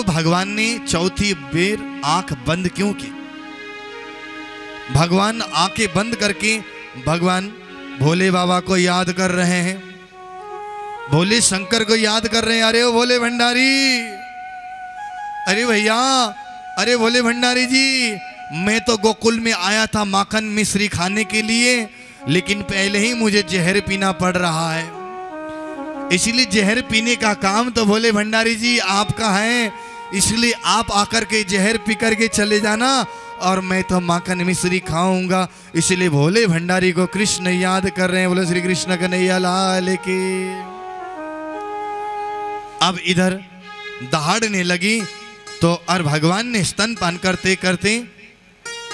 भगवान ने चौथी बेर आंख बंद क्यों की? भगवान आंखें बंद करके भगवान भोले बाबा को याद कर रहे हैं, भोले शंकर को याद कर रहे हैं। अरे ओ भोले भंडारी, अरे भैया, अरे भोले भंडारी जी, मैं तो गोकुल में आया था माखन मिश्री खाने के लिए, लेकिन पहले ही मुझे जहर पीना पड़ रहा है, इसलिए जहर पीने का काम तो भोले भंडारी जी आपका है, इसलिए आप आकर के जहर पी करके चले जाना और मैं तो माखन मिश्री खाऊंगा। इसलिए भोले भंडारी को कृष्ण याद कर रहे हैं। बोलो श्री कृष्ण कन्हैया लाल की। अब इधर दहाड़ने लगी तो और भगवान ने स्तनपान करते करते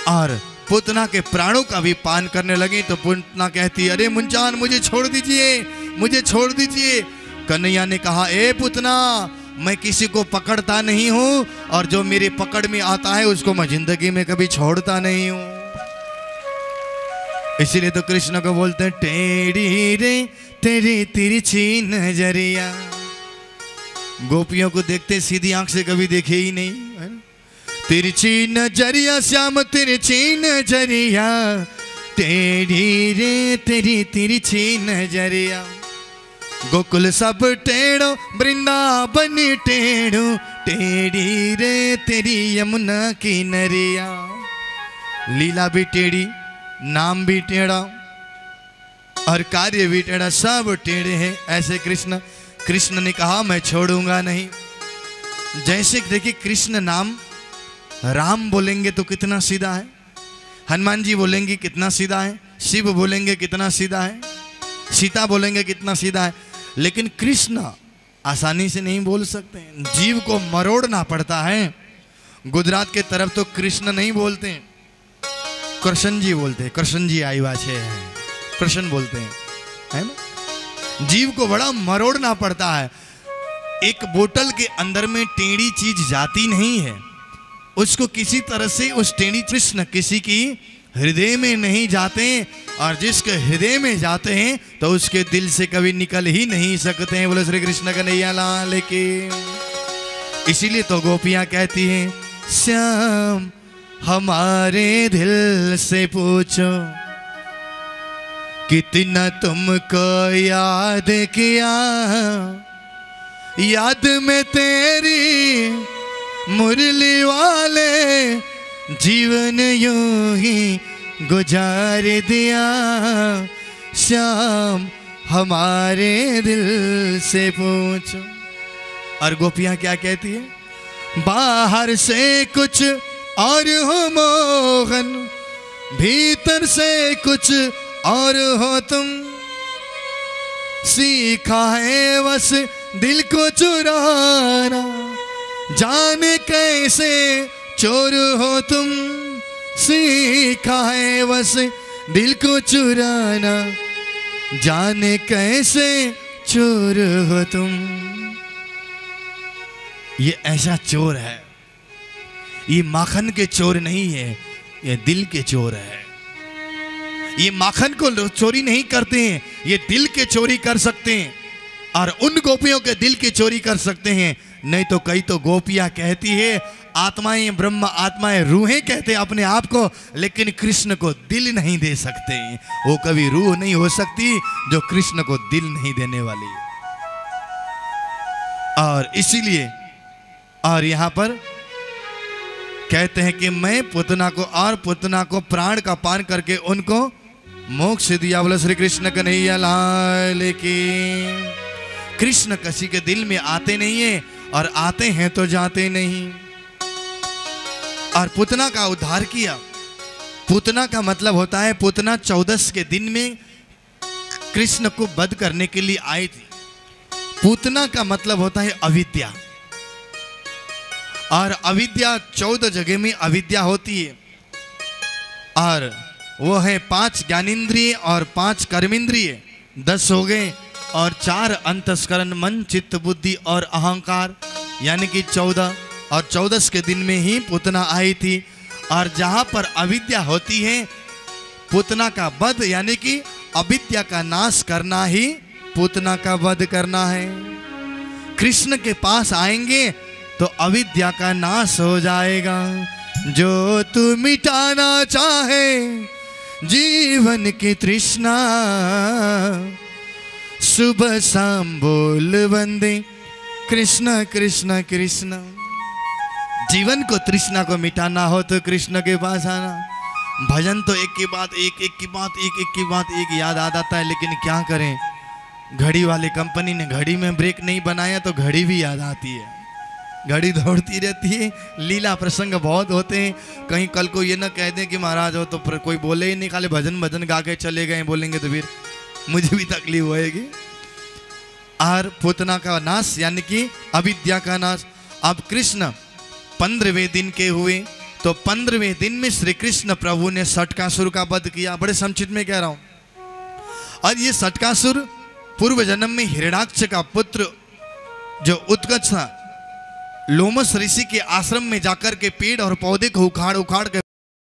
और पूतना के प्राणों का भी पान करने लगे। तो पूतना कहती, अरे मुंचान, मुझे छोड़ दीजिए, मुझे छोड़ दीजिए। कन्हैया ने कहा, ए पूतना, मैं किसी को पकड़ता नहीं हूं और जो मेरे पकड़ में आता है उसको मैं जिंदगी में कभी छोड़ता नहीं हूं। इसीलिए तो कृष्ण को बोलते हैं, टेढ़ी रे तेरी तिरछी नजरिया। गोपियों को देखते सीधी आंख से कभी देखे ही नहीं, है ना? तिरछी नजरिया श्याम तिरछी नजरिया, टेढ़ी रे तेरी तिरछी नजरिया। गोकुल सब टेढ़ो वृंदावन टेढ़ो, टेढ़ी रे तेरी यमुना की नरिया। लीला भी टेढ़ी, नाम भी टेढ़ा और कार्य भी टेढ़ा, सब टेढ़े हैं। ऐसे कृष्ण ने कहा, मैं छोड़ूंगा नहीं। जैसे देखिए, कृष्ण नाम राम बोलेंगे तो कितना सीधा है, हनुमान जी बोलेंगे कितना सीधा है, शिव बोलेंगे कितना सीधा है, सीता बोलेंगे कितना सीधा है, लेकिन कृष्ण आसानी से नहीं बोल सकते, जीव को मरोड़ना पड़ता है। गुजरात के तरफ तो कृष्ण नहीं बोलते, कृष्ण जी बोलते हैं, कृष्ण जी आईवा छे, कृष्ण बोलते हैं, है ना? जीव को बड़ा मरोड़ना पड़ता है। एक बोतल के अंदर में टेढ़ी चीज जाती नहीं है, उसको किसी तरह से उस टेढ़ी कृष्ण किसी की हृदय में नहीं जाते, और जिसके हृदय में जाते हैं तो उसके दिल से कभी निकल ही नहीं सकते हैं। बोलो श्री कृष्ण कन्हैया लाल की। इसीलिए तो गोपियां कहती हैं, श्याम हमारे दिल से पूछो कितना तुमको याद किया, याद में तेरी मुरली वाले जीवन यूं ही गुजार दिया। श्याम हमारे दिल से पूछो। और गोपियां क्या कहती है, बाहर से कुछ और हो मोहन, भीतर से कुछ और हो तुम, सीखा है बस दिल को चुराना, जाने कैसे चोर हो तुम, सीखा है बस दिल को चुराना, जाने कैसे चोर हो तुम। ये ऐसा चोर है, ये माखन के चोर नहीं है, ये दिल के चोर है। ये माखन को चोरी नहीं करते हैं, ये दिल के चोरी कर सकते हैं, और उन गोपियों के दिल की चोरी कर सकते हैं। नहीं तो कई तो गोपियां कहती है, आत्माएं ब्रह्म, आत्माएं रूहें कहते अपने आप को, लेकिन कृष्ण को दिल नहीं दे सकते। वो कभी रूह नहीं हो सकती जो कृष्ण को दिल नहीं देने वाली। और इसीलिए और यहां पर कहते हैं कि मैं पुतना को और पुतना को प्राण का पान करके उनको मोक्ष दिया। बोला श्री कृष्ण कन्हैया लाल की। कृष्ण किसी के दिल में आते नहीं है, और आते हैं तो जाते नहीं। और पूतना का उद्धार किया। पूतना का मतलब होता है, पूतना 14 के दिन में कृष्ण को वध करने के लिए आई थी। पूतना का मतलब होता है अविद्या, और अविद्या 14 जगह में अविद्या होती है, और वो है 5 ज्ञानेंद्रिय और 5 कर्मेंद्रिय, 10 हो गए, और 4 अंतस्करण, मन चित्त बुद्धि और अहंकार, यानी कि 14। और 14 के दिन में ही पूतना आई थी। और जहां पर अविद्या होती है, पूतना का वध यानी कि अविद्या का नाश करना ही पूतना का वध करना है। कृष्ण के पास आएंगे तो अविद्या का नाश हो जाएगा। जो तू मिटाना चाहे जीवन की तृष्णा, सुबह शाम बोल वंदे कृष्ण कृष्ण कृष्ण। जीवन को तृष्णा को मिटाना हो तो कृष्ण के पास आना। भजन तो एक की बात एक, एक की बात एक, एक की बात एक याद आ जाता है, लेकिन क्या करें, घड़ी वाली कंपनी ने घड़ी में ब्रेक नहीं बनाया तो घड़ी भी याद आती है, घड़ी दौड़ती रहती है। लीला प्रसंग बहुत होते हैं। कहीं कल को ये ना कह दें कि महाराज हो तो कोई बोले ही नहीं, खाली भजन भजन गा के चले गए, बोलेंगे तो फिर मुझे भी तकलीफ होएगी। और पूतना का नाश यानी कि अविद्या का नाश। अब कृष्ण 15वें दिन के हुए, तो 15वें दिन में श्री कृष्ण प्रभु ने षटकासुर का वध किया। बड़े संक्षिप्त में कह रहा हूं। और ये षटकासुर पूर्व जन्म में हिरण्याक्ष का पुत्र जो उत्कच था, लोमस ऋषि के आश्रम में जाकर के पेड़ और पौधे को उखाड़ उखाड़ कर